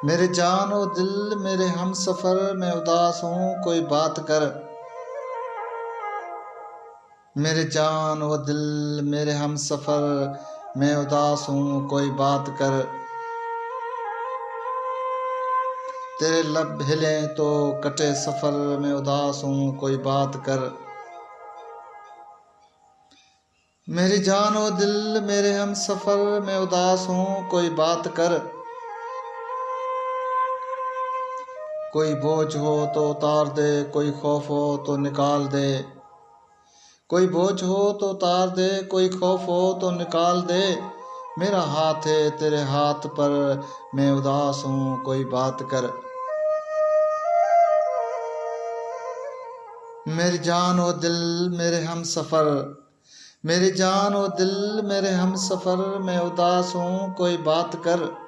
मेरे जान ओ दिल मेरे हम सफ़र मैं उदास हूँ कोई बात कर। मेरे जान ओ दिल मेरे हम सफ़र मैं उदास हूँ कोई बात कर। तेरे लब हिले तो कटे सफ़र में उदास हूँ कोई बात कर। मेरी जान ओ दिल मेरे हम सफ़र में उदास हूँ कोई बात कर। कोई बोझ हो तो उतार दे, कोई खौफ हो तो निकाल दे। कोई बोझ हो तो उतार दे, कोई खौफ हो तो निकाल दे। मेरा हाथ है तेरे हाथ पर मैं उदास हूँ कोई बात कर। मेरी जान ओ दिल मेरे हम सफ़र, मेरी जान ओ दिल मेरे हम सफ़र मैं उदास हूँ कोई बात कर।